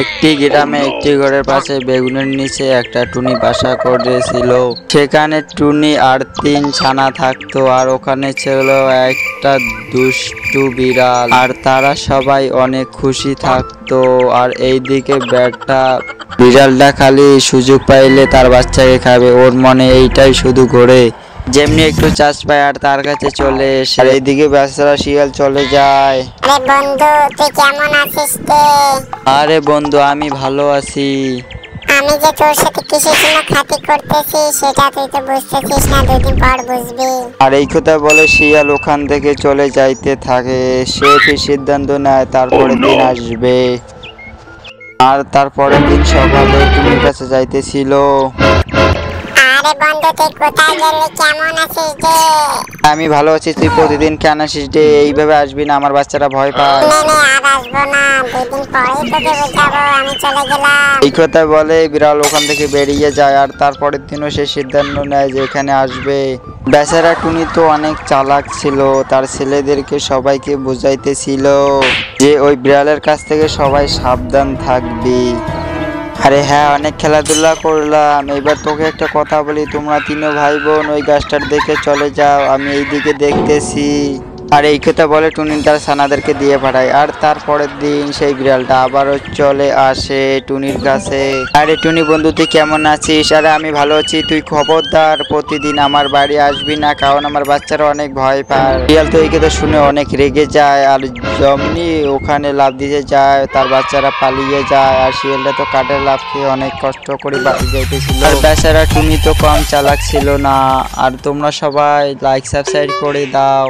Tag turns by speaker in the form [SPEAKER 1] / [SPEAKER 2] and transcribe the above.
[SPEAKER 1] একটি গ্রামে একটি ঘরের পাশে বেগুনের নিচে একটা টুনি বাসা করেছিল। সেখানে টুনি আর 3 ছানা থাকতো, আর ওখানে ছিল একটা দুষ্টু বিড়াল, আর তারা সবাই অনেক খুশি থাকতো। আর এইদিকে বিড়ালটা খালি সুযোগ পাইলে তার বাচ্চাকে খাবে, ওর মনে এইটাই শুধু ঘোরে। যেমনি একটু চাষ পায় আর তার কাছে চলে এসে, আর এইদিকে বেচারা শিয়াল চলে যায়।
[SPEAKER 2] আরে বন্ধু, তুই কেমন আছিস রে?
[SPEAKER 1] আরে বন্ধু, আমি ভালো আছি।
[SPEAKER 2] আমি যে তোর সাথে কিসের জন্য খাতি করতেছি সেটা তুই তো বুঝতেছিস না, 2 দিন পর বুঝবি।
[SPEAKER 1] আর এই কথা বলে শিয়াল ওখান থেকে চলে যাইতে থাকে। সে ফির সিদ্ধান্ত নেয় তারপরের দিন আসবে। আর তারপরের দিন সকালে টুনির কাছে যাইতেছিল।
[SPEAKER 2] আরে বন্ধু, তুই কোথায় গেলি? কেমন আছিস রে?
[SPEAKER 1] আমি ভালো আছি, তুই প্রতিদিন কেন আসিস রে? এইভাবে আসবি না, আমার বাচ্চারা ভয় পায়।
[SPEAKER 2] না আর আসবো না, 2 দিন পরেই তোকে বুঝাবো। আমি চলে গেলাম।
[SPEAKER 1] এই কথা বলে বিড়াল ওখান থেকে বেরিয়ে যায়। আর তারপরের দিনও সে সিদ্ধান্ত নেয় যে এখানে আসবে। বেচারা টুনি তো অনেক চালাক ছিল, তার ছেলেদেরকে সবাইকে বুঝাইতেছিল যে ওই বিড়ালের কাছ থেকে সবাই সাবধান থাকবি। আরে হ্যাঁ, অনেক খেলাধুলা করলাম, এবার তোকে একটা কথা বলি, তোমরা 3 ভাই বোন ওই গাছটার দিকে চলে যাও, আমি এইদিকে দেখতেছি। আর এই কথা বলে টুনি তার ছানাদেরকে দিয়ে পাঠায়। আর তারপরের দিন সেই বিড়ালটা আবারও চলে আসে টুনির কাছে। আরে টুনি বন্ধু, তুই কেমন আছিস? আরে আমি ভালো আছি, তুই খবরদার প্রতিদিন আমার বাড়ি আসবি না, কারণ আমার বাচ্চারা অনেক ভয় পায়। বিড়াল তো এই কথা শুনে অনেক রেগে যায়, আর যেমনি ওখানে লাফ দিতে যায় তার বাচ্চারা পালিয়ে যায়। আর শিয়ালটা তো কাঠের লাফ খেয়ে অনেক কষ্ট করে বাড়ি যাইতেছিল। আর বেচারা টুনি তো কম চালাক ছিল না। আর তোমরা সবাই লাইক সাবস্ক্রাইব করে দাও।